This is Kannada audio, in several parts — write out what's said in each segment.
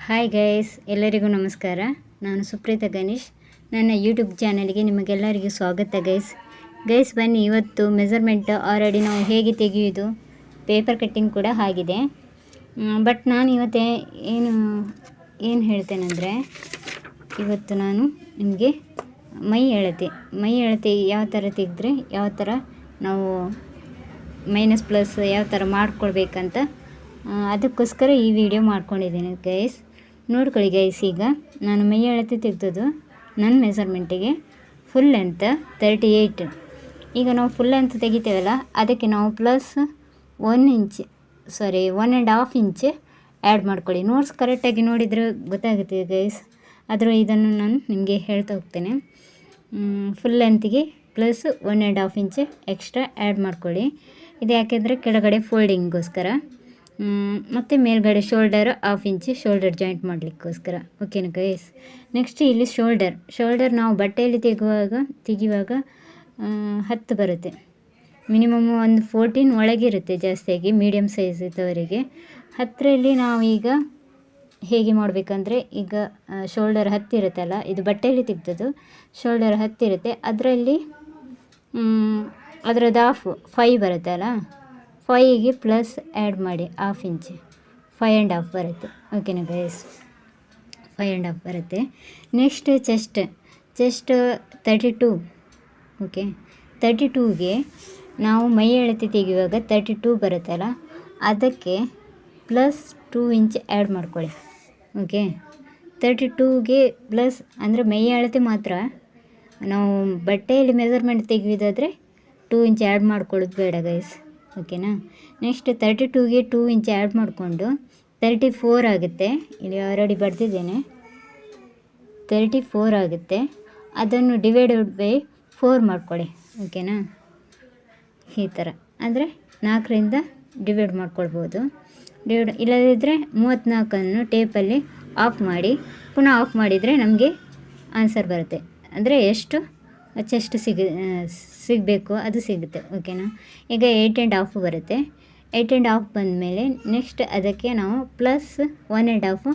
ಹಾಯ್ ಗೈಸ್, ಎಲ್ಲರಿಗೂ ನಮಸ್ಕಾರ. ನಾನು ಸುಪ್ರೀತಾ ಗಣೇಶ್. ನನ್ನ ಯೂಟ್ಯೂಬ್ ಚಾನಲ್ಗೆ ನಿಮಗೆಲ್ಲರಿಗೂ ಸ್ವಾಗತ ಗೈಸ್. ಬನ್ನಿ, ಇವತ್ತು ಮೆಜರ್ಮೆಂಟ್ ಆಲ್ರೆಡಿ ನಾವು ಹೇಗೆ ತೆಗೆಯುವುದು, ಪೇಪರ್ ಕಟ್ಟಿಂಗ್ ಕೂಡ ಆಗಿದೆ. ಬಟ್ ನಾನು ಇವತ್ತು ಏನು ಹೇಳ್ತೇನೆಂದರೆ, ಇವತ್ತು ನಾನು ನಿಮಗೆ ಮೈ ಅಳತೆ ಯಾವ ಥರ ತೆಗೆದ್ರೆ ಯಾವ ಥರ ನಾವು ಮೈನಸ್ ಪ್ಲಸ್ ಯಾವ ಥರ ಮಾಡ್ಕೊಳ್ಬೇಕಂತ ಅದಕ್ಕೋಸ್ಕರ ಈ ವಿಡಿಯೋ ಮಾಡ್ಕೊಂಡಿದ್ದೀನಿ ಗೈಸ್. ನೋಡ್ಕೊಳ್ಳಿ ಗೈಸ್. ಈಗ ನಾನು ಮೈ ಅಳತೆ ತೆಗೆದದ್ದು ನನ್ನ ಮೆಜರ್ಮೆಂಟಿಗೆ ಫುಲ್ ಲೆಂತ್ 38. ಈಗ ನಾವು ಫುಲ್ ಲೆಂತ್ ತೆಗಿತೇವಲ್ಲ, ಅದಕ್ಕೆ ನಾವು ಪ್ಲಸ್ 1.5 ಇಂಚ್ ಆ್ಯಡ್ ಮಾಡ್ಕೊಳ್ಳಿ. ನೋಟ್ಸ್ ಕರೆಕ್ಟಾಗಿ ನೋಡಿದರೆ ಗೊತ್ತಾಗುತ್ತೆ ಗೈಸ್. ಇದನ್ನು ನಾನು ನಿಮಗೆ ಹೇಳ್ತಾ ಹೋಗ್ತೇನೆ. ಫುಲ್ ಲೆಂತಿಗೆ ಪ್ಲಸ್ 1.5 ಇಂಚ್ ಎಕ್ಸ್ಟ್ರಾ ಆ್ಯಡ್ ಮಾಡ್ಕೊಳ್ಳಿ. ಇದು ಯಾಕೆಂದರೆ ಕೆಳಗಡೆ ಫೋಲ್ಡಿಂಗ್ಗೋಸ್ಕರ, ಮತ್ತು ಮೇಲ್ಗಡೆ ಶೋಲ್ಡರ್ 1/2 ಇಂಚ್ ಶೋಲ್ಡರ್ ಜಾಯಿಂಟ್ ಮಾಡಲಿಕ್ಕೋಸ್ಕರ. ಓಕೆನಾ ಗೈಸ್. ನೆಕ್ಸ್ಟ್ ಇಲ್ಲಿ ಶೋಲ್ಡರ್ ನಾವು ಬಟ್ಟೆಯಲ್ಲಿ ತೆಗೆಯುವಾಗ 10 ಬರುತ್ತೆ. ಮಿನಿಮಮ್ ಒಂದು 14 ಒಳಗಿರುತ್ತೆ ಜಾಸ್ತಿಯಾಗಿ, ಮೀಡಿಯಮ್ ಸೈಜ್ ಇದ್ದವರಿಗೆ. 10ರಲ್ಲಿ ನಾವು ಈಗ ಹೇಗೆ ಮಾಡಬೇಕಂದ್ರೆ, ಈಗ ಶೋಲ್ಡರ್ 10 ಇರುತ್ತಲ್ಲ, ಇದು ಬಟ್ಟೆಯಲ್ಲಿ ತೆಗೆದದ್ದು ಶೋಲ್ಡರ್ 10 ಇರುತ್ತೆ. ಅದರಲ್ಲಿ ಅದರದ್ದು 5 ಬರುತ್ತಲ್ಲ, 5ಗೆ ಪ್ಲಸ್ ಆ್ಯಡ್ ಮಾಡಿ 1/2 ಇಂಚ್, 5.5 ಬರುತ್ತೆ. ಓಕೆನಾ ಗೈಸ್, 5.5 ಬರುತ್ತೆ. Next chest 32. ಓಕೆ, 32ಗೆ ನಾವು ಮೈ ಅಳತೆ ತೆಗೆಯುವಾಗ 32 ಬರುತ್ತಲ್ಲ, ಅದಕ್ಕೆ ಪ್ಲಸ್ 2 ಇಂಚ್ ಆ್ಯಡ್ ಮಾಡ್ಕೊಳ್ಳಿ. ಓಕೆ, 32ಗೆ ಪ್ಲಸ್ ಅಂದರೆ ಮೈ ಅಳತೆ ಮಾತ್ರ. ನಾವು ಬಟ್ಟೆಯಲ್ಲಿ ಮೆಜರ್ಮೆಂಟ್ ತೆಗೆಯೋದಾದರೆ 2 ಇಂಚ್ ಆ್ಯಡ್ ಮಾಡ್ಕೊಳ್ಳೋದು ಬೇಡ ಗೈಸ್. ಓಕೆನಾ. ನೆಕ್ಸ್ಟ್ 32ಗೆ 2 ಇಂಚ್ ಆ್ಯಡ್ ಮಾಡಿಕೊಂಡು 34 ಆಗುತ್ತೆ. ಇಲ್ಲಿ ಆಲ್ರೆಡಿ ಬರೆದಿದ್ದೇನೆ, 34 ಆಗುತ್ತೆ. ಅದನ್ನು ಡಿವೈಡೆಡ್ ಬೈ 4 ಮಾಡ್ಕೊಳ್ಳಿ. ಓಕೆನಾ, ಈ ಥರ ಅಂದರೆ 4ರಿಂದ ಡಿವೈಡ್ ಮಾಡ್ಕೊಳ್ಬೋದು. ಇಲ್ಲದಿದ್ದರೆ 34ಅನ್ನು ಟೇಪಲ್ಲಿ ಆಫ್ ಮಾಡಿ ಪುನಃ ಆಫ್ ಮಾಡಿದರೆ ನಮಗೆ ಆನ್ಸರ್ ಬರುತ್ತೆ. ಅಂದರೆ ಎಷ್ಟು ಚೆಸ್ಟ್ ಸಿಗಬೇಕು ಅದು ಸಿಗುತ್ತೆ. ಓಕೆನಾ. ಈಗ 8.5 ಬರುತ್ತೆ. 8.5 ಬಂದಮೇಲೆ ನೆಕ್ಸ್ಟ್ ಅದಕ್ಕೆ ನಾವು ಪ್ಲಸ್ 1.5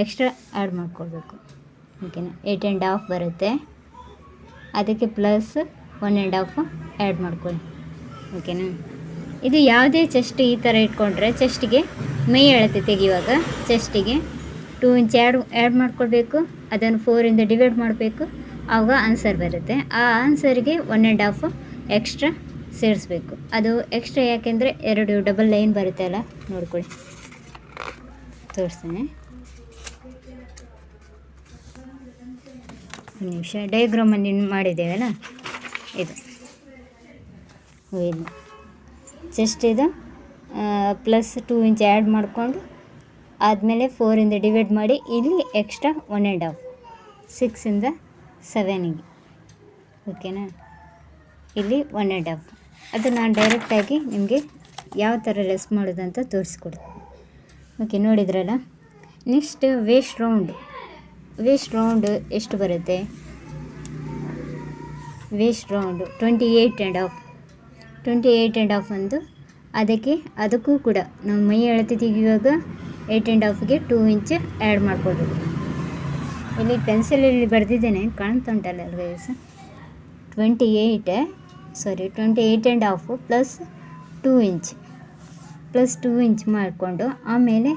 ಎಕ್ಸ್ಟ್ರಾ ಆ್ಯಡ್ ಮಾಡ್ಕೊಳ್ಬೇಕು. ಓಕೆನಾ. 8.5 ಬರುತ್ತೆ, ಅದಕ್ಕೆ ಪ್ಲಸ್ 1.5 ಆ್ಯಡ್ ಮಾಡ್ಕೊಳ್ಳಿ. ಓಕೆನಾ. ಇದು ಯಾವುದೇ ಚೆಸ್ಟ್ ಈ ಥರ ಇಟ್ಕೊಂಡ್ರೆ, ಚೆಸ್ಟಿಗೆ ಮೈ ಅಳತೆ ತೆಗೆಯುವಾಗ ಚೆಸ್ಟಿಗೆ 2 ಇಂಚ್ ಆ್ಯಡ್ ಮಾಡ್ಕೊಳ್ಬೇಕು. ಅದನ್ನು 4ರಿಂದ ಡಿವೈಡ್ ಮಾಡಬೇಕು, ಆವಾಗ ಆನ್ಸರ್ ಬರುತ್ತೆ. ಆ ಆನ್ಸರ್ಗೆ 1.5 ಎಕ್ಸ್ಟ್ರಾ ಸೇರಿಸ್ಬೇಕು. ಅದು ಎಕ್ಸ್ಟ್ರಾ ಯಾಕೆಂದರೆ 2 ಡಬಲ್ ಲೈನ್ ಬರುತ್ತೆ ಅಲ್ಲ, ನೋಡ್ಕೊಳ್ಳಿ, ತೋರಿಸ್ತೇನೆ ಒಂದು ನಿಮಿಷ. ಡಯಾಗ್ರಾಮಲ್ಲಿ ಮಾಡಿದ್ದೇವಲ್ಲ, ಇದು ಚೆಸ್ಟ್ ಇದು ಪ್ಲಸ್ 2 ಇಂಚ್ ಆ್ಯಡ್ ಮಾಡಿಕೊಂಡು ಆದಮೇಲೆ 4ರಿಂದ ಡಿವೈಡ್ ಮಾಡಿ, ಇಲ್ಲಿ ಎಕ್ಸ್ಟ್ರಾ 1.5, 6ಇಂದ 7ಗೆ. ಓಕೆನಾ. ಇಲ್ಲಿ 1.5. ಅದು ನಾನು ಡೈರೆಕ್ಟಾಗಿ ನಿಮಗೆ ಯಾವ ಥರ ಲೆಸ್ ಮಾಡೋದಂತ ತೋರಿಸ್ಕೊಡ್ತೀನಿ. ಓಕೆ, ನೋಡಿದ್ರಲ್ಲ. ನೆಕ್ಸ್ಟ್ ವೇಸ್ಟ್ ರೌಂಡ್ ಎಷ್ಟು ಬರುತ್ತೆ? ವೇಸ್ಟ್ ರೌಂಡು 28.5 ಒಂದು. ಅದಕ್ಕೂ ಕೂಡ ನಾವು ಮೈ ಅಳತೆ ತೆಗೆಯುವಾಗ 8.5ಗೆ 2 ಇಂಚ್ ಆ್ಯಡ್ ಮಾಡ್ಕೊಳ್ಬೇಕು. ಇಲ್ಲಿ ಪೆನ್ಸಿಲಲ್ಲಿ ಬರೆದಿದ್ದೇನೆ, ಕಾಣ್ತಾ ಉಂಟಲ್ಲ ಗೈಸ್. 28.5 ಪ್ಲಸ್ 2 ಇಂಚ್ ಮಾಡಿಕೊಂಡು ಆಮೇಲೆ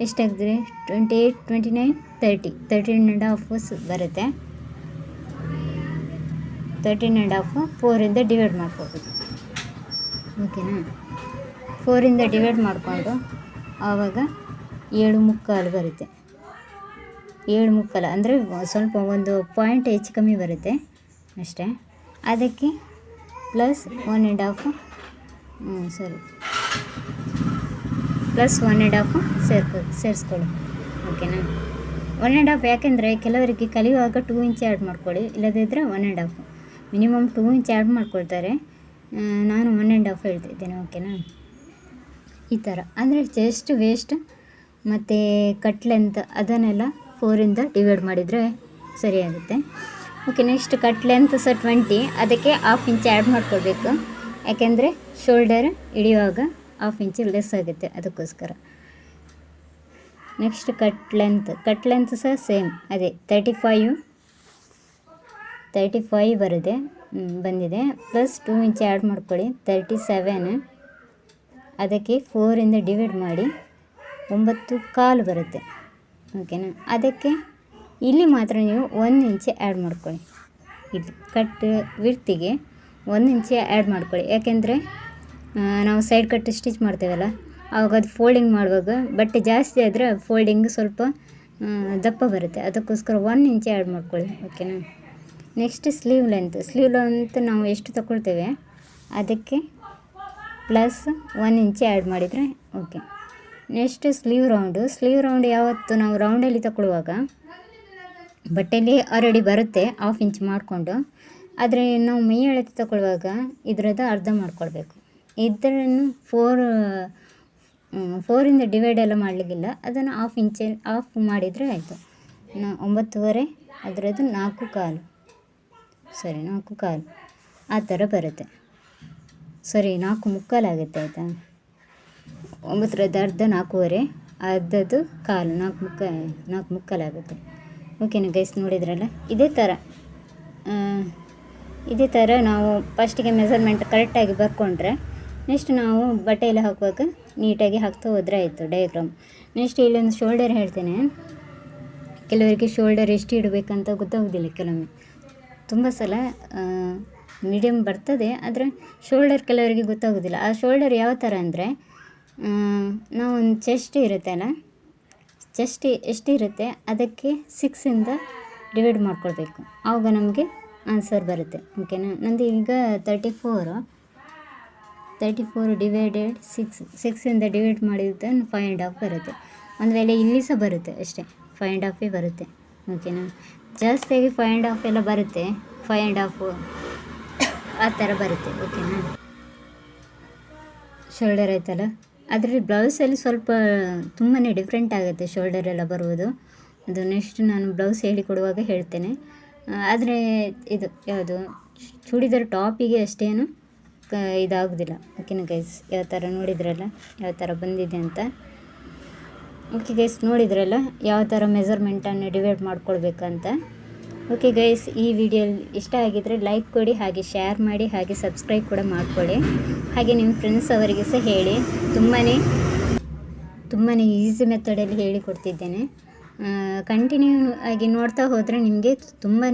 ಎಷ್ಟಾಗ್ತದೆ? 28, 29, 30, 13.5 ಬರುತ್ತೆ. 13.5 4ರಿಂದ ಡಿವೈಡ್ ಮಾಡ್ಕೋಬೇಕು. ಓಕೆನಾ. 4ರಿಂದ ಡಿವೈಡ್ ಮಾಡಿಕೊಂಡು ಆವಾಗ 7.75 ಬರುತ್ತೆ. 7.75 ಅಂದರೆ ಸ್ವಲ್ಪ ಒಂದು ಪಾಯಿಂಟ್ ಹೆಚ್ಚು ಕಮ್ಮಿ ಬರುತ್ತೆ ಅಷ್ಟೇ. ಅದಕ್ಕೆ ಪ್ಲಸ್ 1.5 ಪ್ಲಸ್ 1.5 ಸೇರಿಸ್ಕೊಳ್ಳಿ. ಓಕೆನಾ. 1.5 ಯಾಕೆಂದರೆ ಕೆಲವರಿಗೆ ಕಲಿಯುವಾಗ 2 ಇಂಚ್ ಆ್ಯಡ್ ಮಾಡ್ಕೊಳ್ಳಿ, ಇಲ್ಲದಿದ್ದರೆ 1.5. ಮಿನಿಮಮ್ 2 ಇಂಚ್ ಆ್ಯಡ್ ಮಾಡ್ಕೊಳ್ತಾರೆ, ನಾನು 1.5 ಹೇಳ್ತಿದ್ದೇನೆ. ಓಕೆನಾ. ಈ ಥರ ಅಂದರೆ ಚೆಸ್ಟ್, ವೇಸ್ಟ್ ಮತ್ತು ಕಟ್ ಲೆಂತ್ ಅದನ್ನೆಲ್ಲ 4ರಿಂದ ಡಿವೈಡ್ ಮಾಡಿದರೆ ಸರಿಯಾಗುತ್ತೆ. ಓಕೆ, ನೆಕ್ಸ್ಟ್ ಕಟ್ ಲೆಂತ್ 20, ಅದಕ್ಕೆ 1/2 ಇಂಚ್ ಆ್ಯಡ್ ಮಾಡ್ಕೊಳ್ಬೇಕು. ಯಾಕೆಂದರೆ ಶೋಲ್ಡರ್ ಹಿಡಿಯುವಾಗ 1/2 ಇಂಚ್ ಲೆಸ್ ಆಗುತ್ತೆ, ಅದಕ್ಕೋಸ್ಕರ. ನೆಕ್ಸ್ಟ್ ಕಟ್ ಲೆಂತ್ ಸಹ ಸೇಮ್ ಅದೇ 35 ಬರುತ್ತೆ ಬಂದಿದೆ. ಪ್ಲಸ್ 2 ಇಂಚ್ ಆ್ಯಡ್ ಮಾಡ್ಕೊಳ್ಳಿ 37. ಅದಕ್ಕೆ 4ಇಂದ ಡಿವೈಡ್ ಮಾಡಿ 9.25 ಬರುತ್ತೆ. ಓಕೆನಾ. ಅದಕ್ಕೆ ಇಲ್ಲಿ ಮಾತ್ರ ನೀವು 1 ಇಂಚ್ ಆ್ಯಡ್ ಮಾಡ್ಕೊಳ್ಳಿ. ಇಲ್ಲಿ ಕಟ್ ವಿಡ್ತಿಗೆ 1 ಇಂಚ್ ಆ್ಯಡ್ ಮಾಡ್ಕೊಳ್ಳಿ. ಯಾಕೆಂದರೆ ನಾವು ಸೈಡ್ ಕಟ್ ಸ್ಟಿಚ್ ಮಾಡ್ತೇವಲ್ಲ, ಆವಾಗ ಅದು ಫೋಲ್ಡಿಂಗ್ ಮಾಡುವಾಗ ಬಟ್ಟೆ ಜಾಸ್ತಿ ಆದರೆ ಫೋಲ್ಡಿಂಗ್ ಸ್ವಲ್ಪ ದಪ್ಪ ಬರುತ್ತೆ. ಅದಕ್ಕೋಸ್ಕರ 1 ಇಂಚ್ ಆ್ಯಡ್ ಮಾಡ್ಕೊಳ್ಳಿ. ಓಕೆನಾ. ನೆಕ್ಸ್ಟ್ ಸ್ಲೀವ್ ಲೆಂತ್ ನಾವು ಎಷ್ಟು ತಗೊಳ್ತೇವೆ ಅದಕ್ಕೆ ಪ್ಲಸ್ 1 ಇಂಚ್ ಆ್ಯಡ್ ಮಾಡಿದರೆ ಓಕೆ. ನೆಕ್ಸ್ಟ್ ಸ್ಲೀವ್ ರೌಂಡ್ ಯಾವತ್ತು ನಾವು ರೌಂಡಲ್ಲಿ ತಗೊಳ್ಳುವಾಗ ಬಟ್ಟೆಯಲ್ಲಿ ಆಲ್ರೆಡಿ ಬರುತ್ತೆ 1/2 ಇಂಚ್ ಮಾಡಿಕೊಂಡು, ಆದರೆ ನಾವು ಮೈ ಅಳತೆ ತಗೊಳ್ಳುವಾಗ ಇದರದ್ದು ಅರ್ಧ ಮಾಡ್ಕೊಳ್ಬೇಕು. ಇದನ್ನು 4ಇಂದ ಡಿವೈಡ್ ಎಲ್ಲ ಮಾಡಲಿಕ್ಕಿಲ್ಲ, ಅದನ್ನು 1/2 ಇಂಚ್ ಮಾಡಿದರೆ ಆಯಿತು. 9.25 ಅದರದ್ದು 4.25 ಆ ಥರ ಬರುತ್ತೆ. 4.25 ಆಗುತ್ತೆ ಆಯಿತಾ. 9ರದ್ದು ಅರ್ಧ 4.25, ಅರ್ಧದ್ದು ಕಾಲು 4.25 ಆಗುತ್ತೆ. ಓಕೆನಾ ಗೈಸ್, ನೋಡಿದ್ರಲ್ಲ. ಇದೇ ಥರ ನಾವು ಫಸ್ಟಿಗೆ ಮೆಸರ್ಮೆಂಟ್ ಕರೆಕ್ಟಾಗಿ ಬರ್ಕೊಂಡ್ರೆ ನೆಕ್ಸ್ಟ್ ನಾವು ಬಟ್ಟೆಯಲ್ಲಿ ಹಾಕುವಾಗ ನೀಟಾಗಿ ಹಾಕ್ತಾ ಹೋದರೆ ಆಯಿತು ಡಯಾಗ್ರಾಮ್. ನೆಕ್ಸ್ಟ್ ಇಲ್ಲೊಂದು ಶೋಲ್ಡರ್ ಹೇಳ್ತೇನೆ. ಕೆಲವರಿಗೆ ಶೋಲ್ಡರ್ ಎಷ್ಟು ಇಡಬೇಕಂತ ಗೊತ್ತಾಗೋದಿಲ್ಲ. ಕೆಲವೊಮ್ಮೆ ತುಂಬ ಸಲ ಮೀಡಿಯಮ್ ಬರ್ತದೆ, ಆದರೆ ಶೋಲ್ಡರ್ ಕೆಲವರಿಗೆ ಗೊತ್ತಾಗೋದಿಲ್ಲ. ಆ ಶೋಲ್ಡರ್ ಯಾವ ಥರ ಅಂದರೆ, ನಾವು ಒಂದು ಚೆಸ್ಟ್ ಇರುತ್ತಲ್ಲ, ಚೆಸ್ಟ್ ಎಷ್ಟಿರುತ್ತೆ ಅದಕ್ಕೆ 6ಇಂದ ಡಿವೈಡ್ ಮಾಡ್ಕೊಳ್ಬೇಕು. ಆವಾಗ ನಮಗೆ ಆನ್ಸರ್ ಬರುತ್ತೆ. ಓಕೆನಾ. ನಂದು ಈಗ 34 ಡಿವೈಡೆಡ್ 6ಇಂದ ಡಿವೈಡ್ ಮಾಡಿದ್ದನ್ನು 5.5 ಬರುತ್ತೆ. ಒಂದು ವೇಳೆ ಇಲ್ಲಿ ಸಹ ಬರುತ್ತೆ ಅಷ್ಟೇ, 5.5 ಬರುತ್ತೆ. ಓಕೆನಾ. ಜಾಸ್ತಿಯಾಗಿ 5.5 ಎಲ್ಲ ಬರುತ್ತೆ, 5.5 ಆ ಥರ ಬರುತ್ತೆ. ಓಕೆನಾ. ಶೋಲ್ಡರ್ ಆಯ್ತಲ್ಲ. ಅದರಲ್ಲಿ ಬ್ಲೌಸಲ್ಲಿ ಸ್ವಲ್ಪ ತುಂಬಾ ಡಿಫ್ರೆಂಟ್ ಆಗುತ್ತೆ ಶೋಲ್ಡರ್ ಎಲ್ಲ ಬರುವುದು. ಅದು ನೆಕ್ಸ್ಟ್ ನಾನು ಬ್ಲೌಸ್ ಹೇಳಿಕೊಡುವಾಗ ಹೇಳ್ತೇನೆ. ಆದರೆ ಇದು ಯಾವುದು ಚೂಡಿದಾರ್ ಟಾಪಿಗೆ ಅಷ್ಟೇನು ಇದಾಗೋದಿಲ್ಲ. ಓಕೆನಾ ಗೈಸ್. ಯಾವ ಥರ ನೋಡಿದ್ರಲ್ಲ ಯಾವ ಥರ ಬಂದಿದೆ ಅಂತ. ಓಕೆ ಗೈಸ್, ನೋಡಿದ್ರಲ್ಲ ಯಾವ ಥರ ಮೆಸರ್ಮೆಂಟನ್ನು ಡಿವೈಡ್ ಮಾಡ್ಕೊಳ್ಬೇಕಂತ. ಓಕೆ ಗೈಸ್, ಈ ವಿಡಿಯೋ ಇಷ್ಟ ಆಗಿದ್ದರೆ ಲೈಕ್ ಕೊಡಿ, ಹಾಗೆ ಶೇರ್ ಮಾಡಿ, ಹಾಗೆ ಸಬ್ಸ್ಕ್ರೈಬ್ ಕೂಡ ಮಾಡ್ಕೊಳ್ಳಿ. ಹಾಗೆ ನಿಮ್ಮ ಫ್ರೆಂಡ್ಸ್ ಅವರಿಗೆ ಸಹ ಹೇಳಿ. ತುಂಬಾ ಈಸಿ ಮೆಥಡಲ್ಲಿ ಹೇಳಿಕೊಡ್ತಿದ್ದೇನೆ. ಕಂಟಿನ್ಯೂ ಆಗಿ ನೋಡ್ತಾ ಹೋದರೆ ನಿಮಗೆ ತುಂಬಾ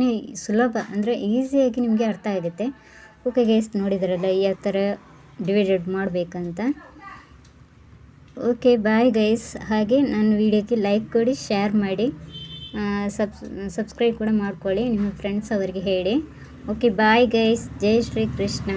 ಸುಲಭ, ಅಂದರೆ ಈಸಿಯಾಗಿ ನಿಮಗೆ ಅರ್ಥ ಆಗುತ್ತೆ. ಓಕೆ ಗೈಸ್, ನೋಡಿದ್ರಲ್ಲ ಯಾವ ಥರ ಡಿವೈಡೆಡ್ ಮಾಡಬೇಕಂತ. Okay bye guys. ಹಾಗೆ ನನ್ನ ವಿಡಿಯೋಕ್ಕೆ ಲೈಕ್ ಕೊಡಿ, ಶೇರ್ ಮಾಡಿ, ಸಬ್ಸ್ಕ್ರೈಬ್ ಕೂಡ ಮಾಡ್ಕೊಳ್ಳಿ. ನಿಮ್ಮ ಫ್ರೆಂಡ್ಸ್ ಅವರಿಗೆ ಹೇಳಿ. Okay bye guys. ಜೈ ಶ್ರೀ ಕೃಷ್ಣ.